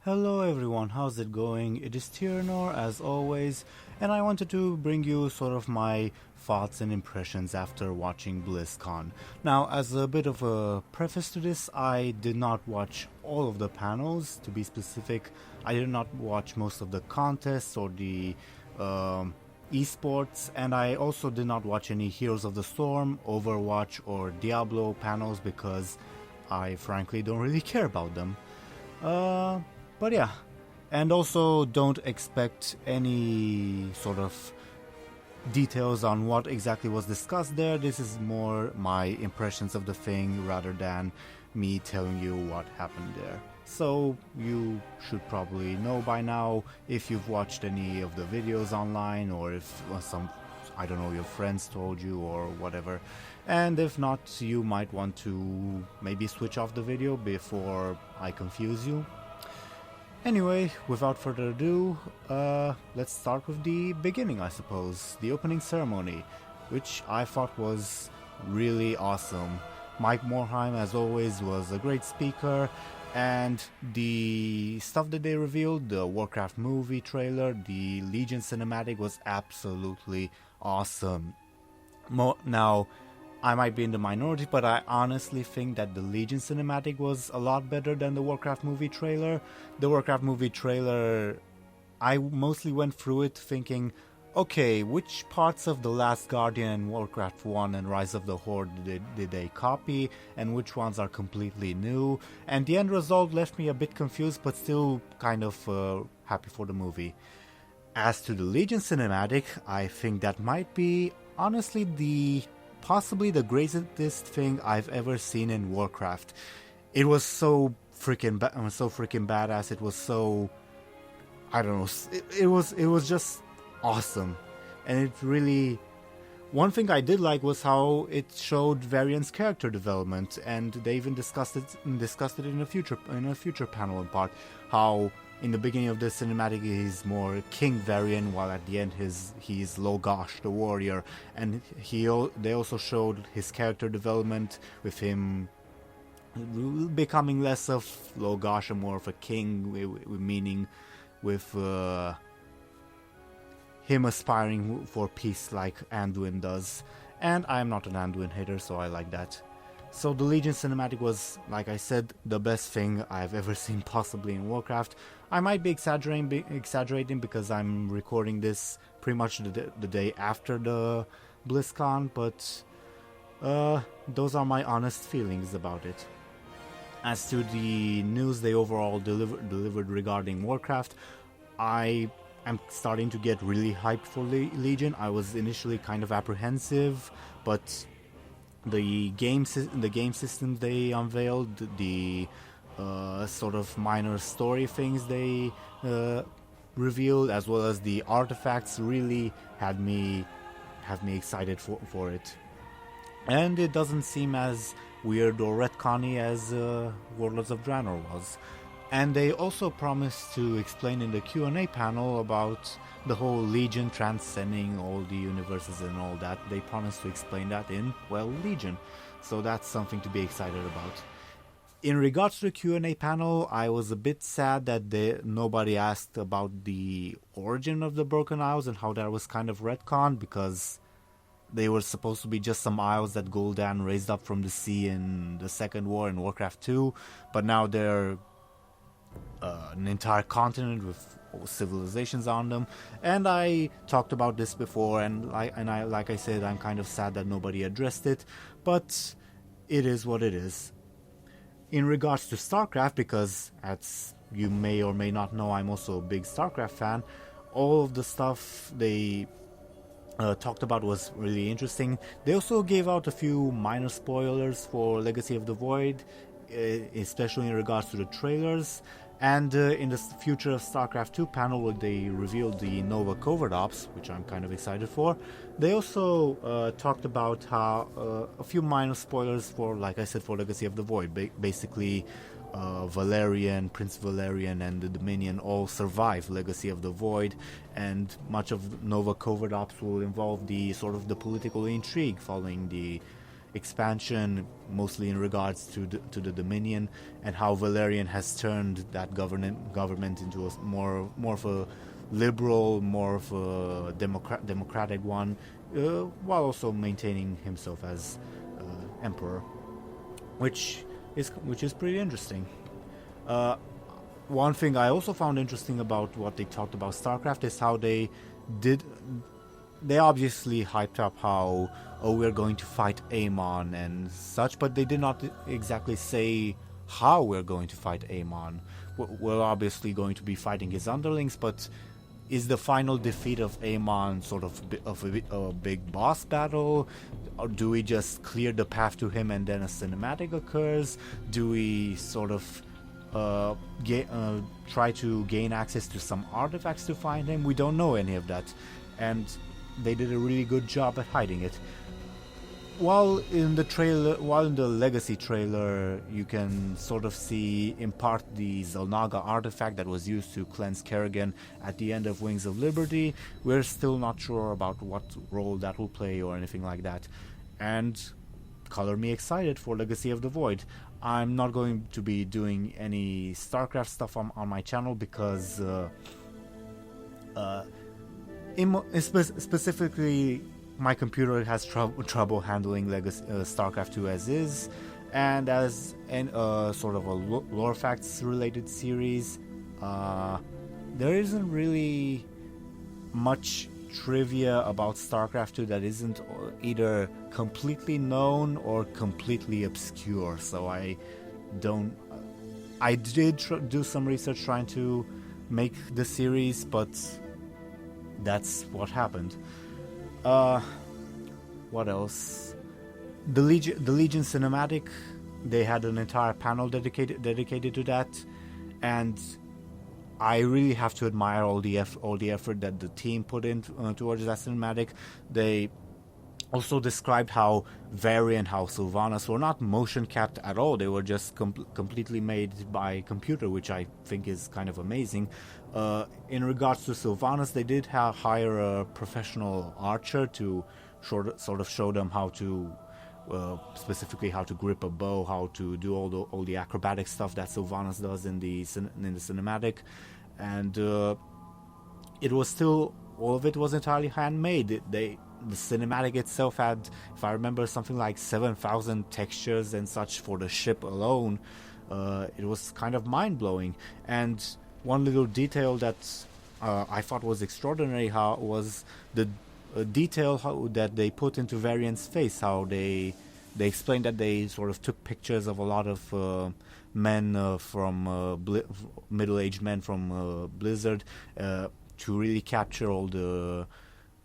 Hello everyone, how's it going? It is Tyrnor as always, and I wanted to bring you sort of my thoughts and impressions after watching BlizzCon. Now, as a bit of a preface to this, I did not watch all of the panels. To be specific, I did not watch most of the contests or the esports, and I also did not watch any Heroes of the Storm, Overwatch, or Diablo panels because I frankly don't really care about them. But yeah, and also don't expect any sort of details on what exactly was discussed there. This is more my impressions of the thing rather than me telling you what happened there. So you should probably know by now if you've watched any of the videos online or if I don't know, your friends told you or whatever. And if not, you might want to maybe switch off the video before I confuse you. Anyway, without further ado, let's start with the beginning, I suppose. The opening ceremony, which I thought was really awesome. Mike Morhaime, as always, was a great speaker, and the stuff that they revealed, the Warcraft movie trailer, the Legion cinematic, was absolutely awesome. Now, I might be in the minority, but I honestly think that the Legion cinematic was a lot better than the Warcraft movie trailer. The Warcraft movie trailer, I mostly went through it thinking, okay, which parts of The Last Guardian and Warcraft 1 and Rise of the Horde did they copy, and which ones are completely new? And the end result left me a bit confused, but still kind of happy for the movie. As to the Legion cinematic, I think that might be, honestly, possibly the greatest thing I've ever seen in Warcraft. It was so freaking badass. It was so, I don't know. It was just awesome, and it really. One thing I did like was how it showed Varian's character development, and they even discussed it in a future panel in part. How in the beginning of the cinematic he's more King Varian, while at the end he's Logosh the warrior, and they also showed his character development with him becoming less of Logosh and more of a king, meaning with him aspiring for peace like Anduin does. And I'm not an Anduin hater, so I like that. So the Legion cinematic was, like I said, the best thing I've ever seen possibly in Warcraft. I might be exaggerating because I'm recording this pretty much the day after the BlizzCon, but those are my honest feelings about it. As to the news they overall delivered regarding Warcraft, I am starting to get really hyped for Legion. I was initially kind of apprehensive, but the game systems they unveiled, the sort of minor story things they revealed, as well as the artifacts, really have me excited for it. And it doesn't seem as weird or retconny as Warlords of Draenor was. And they also promised to explain in the Q&A panel about the whole Legion transcending all the universes and all that. They promised to explain that in, well, Legion. So that's something to be excited about. In regards to the Q&A panel, I was a bit sad that nobody asked about the origin of the Broken Isles and how that was kind of retconned, because they were supposed to be just some isles that Gul'dan raised up from the sea in the Second War in Warcraft 2, but now they're an entire continent with civilizations on them. And I talked about this before, and like I said, I'm kind of sad that nobody addressed it, but it is what it is. In regards to StarCraft, because as you may or may not know, I'm also a big StarCraft fan, all of the stuff they talked about was really interesting. They also gave out a few minor spoilers for Legacy of the Void, especially in regards to the trailers. And in the Future of StarCraft 2 panel, where they revealed the Nova Covert Ops, which I'm kind of excited for, they also talked about how a few minor spoilers for, like I said, for Legacy of the Void. Basically, Valerian, Prince Valerian, and the Dominion all survive Legacy of the Void, and much of Nova Covert Ops will involve the sort of the political intrigue following the expansion, mostly in regards to the Dominion, and how Valerian has turned that government into a more of a liberal, more of a democratic one, while also maintaining himself as emperor, which is pretty interesting. One thing I also found interesting about what they talked about StarCraft is how they obviously hyped up how, oh, we're going to fight Amon and such, but they did not exactly say how we're going to fight Amon. We're obviously going to be fighting his underlings, but is the final defeat of Amon sort of a big boss battle? Or do we just clear the path to him and then a cinematic occurs? Do we sort of try to gain access to some artifacts to find him? We don't know any of that, and they did a really good job at hiding it. While in the Legacy trailer, you can sort of see in part the Zelnaga artifact that was used to cleanse Kerrigan at the end of Wings of Liberty. We're still not sure about what role that will play or anything like that. And color me excited for Legacy of the Void. I'm not going to be doing any StarCraft stuff on my channel because specifically my computer has trouble handling Legacy StarCraft 2 as is, and as sort of a lore facts related series, there isn't really much trivia about StarCraft 2 that isn't either completely known or completely obscure. So I did do some research trying to make the series, but that's what happened. What else? The Legion cinematic, they had an entire panel dedicated to that, and I really have to admire all the effort that the team put in towards that cinematic. They also described how Vari and how Sylvanas were not motion capped at all. They were just completely made by computer, which I think is kind of amazing. In regards to Sylvanas, they did hire a professional archer to sort of show them how to, specifically how to grip a bow, how to do all the acrobatic stuff that Sylvanas does in the cinematic, and it was still, all of it was entirely handmade. The cinematic itself had, if I remember, something like 7,000 textures and such for the ship alone. It was kind of mind-blowing. And one little detail that I thought was extraordinary was the detail that they put into Varian's face, how they explained that they sort of took pictures of a lot of men from middle-aged men from Blizzard to really capture all the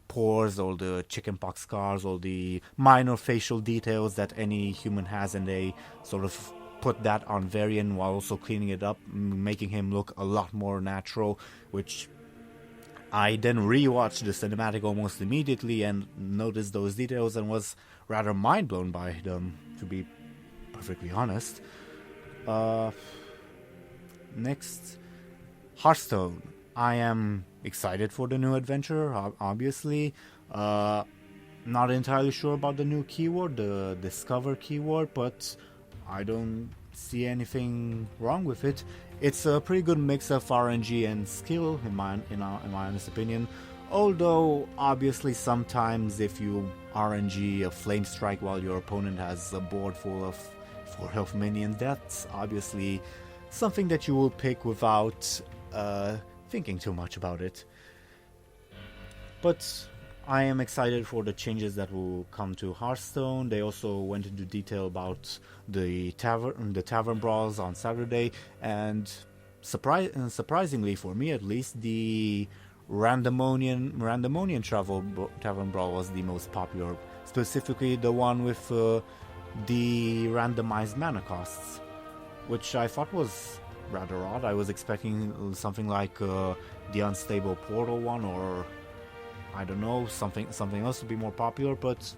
pores, all the chickenpox scars, all the minor facial details that any human has, and they sort of put that on Varian while also cleaning it up, making him look a lot more natural, which I then rewatched the cinematic almost immediately and noticed those details and was rather mind blown by them, to be perfectly honest. Next, Hearthstone. I am excited for the new adventure, obviously. Not entirely sure about the new keyword, the Discover keyword, but I don't see anything wrong with it. It's a pretty good mix of RNG and skill, in my honest opinion. Although, obviously, sometimes if you RNG a Flame Strike while your opponent has a board full of 4 health minions, that's obviously something that you will pick without thinking too much about it. But I am excited for the changes that will come to Hearthstone. They also went into detail about the tavern brawls on Saturday, and surprisingly for me at least, the Randomonian tavern brawl was the most popular, specifically the one with the randomized mana costs, which I thought was rather odd. I was expecting something like the Unstable Portal one, or I don't know, something else to be more popular, but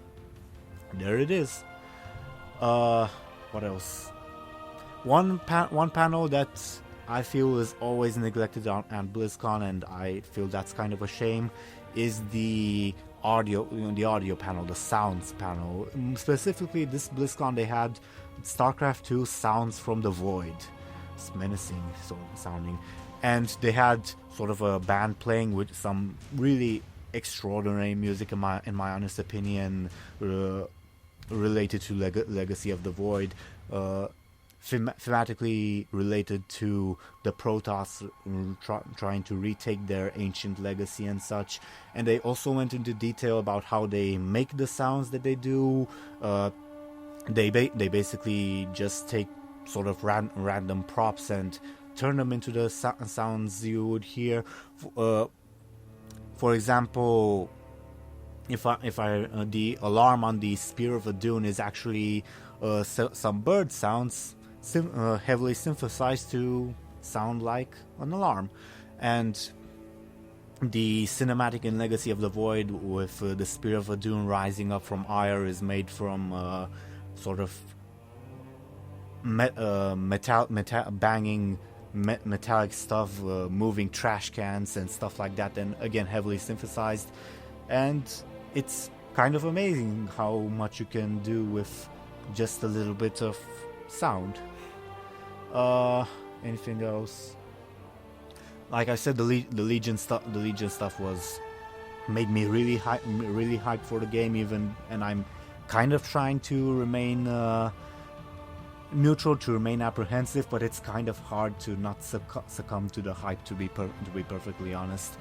there it is. What else? One panel that I feel is always neglected at BlizzCon, and I feel that's kind of a shame, is the audio, the audio panel, the sounds panel. Specifically, this BlizzCon they had StarCraft 2 sounds from the void. It's menacing sort of sounding, and they had sort of a band playing with some really extraordinary music in my honest opinion, related to Legacy of the Void, thematically related to the Protoss trying to retake their ancient legacy and such. And they also went into detail about how they make the sounds that they do. They basically just take sort of random props and turn them into the sounds you would hear. For example, if the alarm on the Spear of Adun is actually some bird sounds heavily synthesized to sound like an alarm. And the cinematic in Legacy of the Void with the Spear of Adun rising up from ire is made from sort of banging metallic stuff, moving trash cans and stuff like that, and again heavily synthesized. And it's kind of amazing how much you can do with just a little bit of sound. Anything else? Like I said, the Legion stuff was made me really hyped for the game, and I'm kind of trying to remain neutral, to remain apprehensive, but it's kind of hard to not succumb to the hype, to be perfectly honest.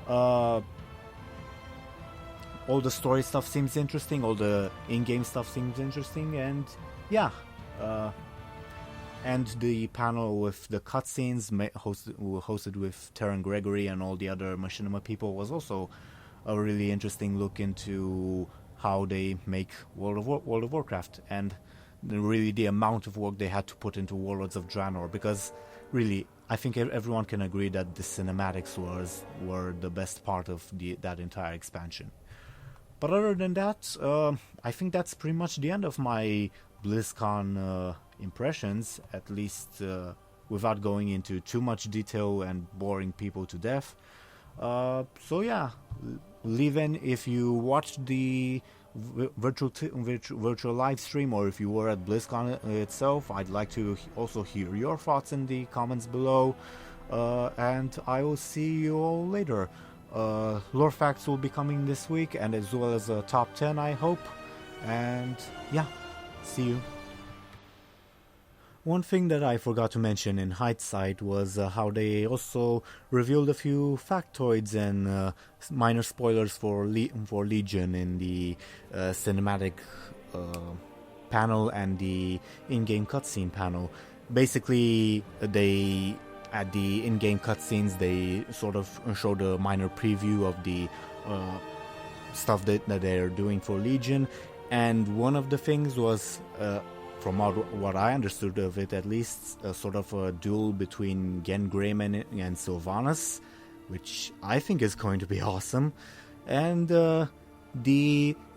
All the story stuff seems interesting, all the in-game stuff seems interesting, and yeah. And the panel with the cutscenes hosted with Terran Gregory and all the other Machinima people was also a really interesting look into how they make World of Warcraft, and really the amount of work they had to put into Warlords of Draenor, because really I think everyone can agree that the cinematics were the best part of that entire expansion. But other than that, I think that's pretty much the end of my BlizzCon impressions, at least without going into too much detail and boring people to death. So yeah, leave in if you watched the virtual live stream, or if you were at BlizzCon itself. I'd like to also hear your thoughts in the comments below, and I will see you all later. Lore facts will be coming this week, and as well as a top 10, I hope. And yeah, see you. One thing that I forgot to mention in hindsight was how they also revealed a few factoids and minor spoilers for Legion in the cinematic panel and the in-game cutscene panel. Basically, at the in-game cutscenes, they sort of showed a minor preview of the stuff that they're doing for Legion, and one of the things was, from what I understood of it at least, a sort of a duel between Gen Greyman and Sylvanas, which I think is going to be awesome. And the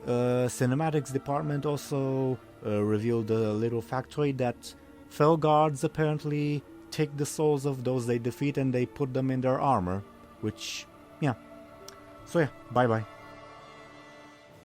cinematics department also revealed a little factoid that Fel Guards apparently take the souls of those they defeat and they put them in their armor, which, yeah. So yeah, bye bye.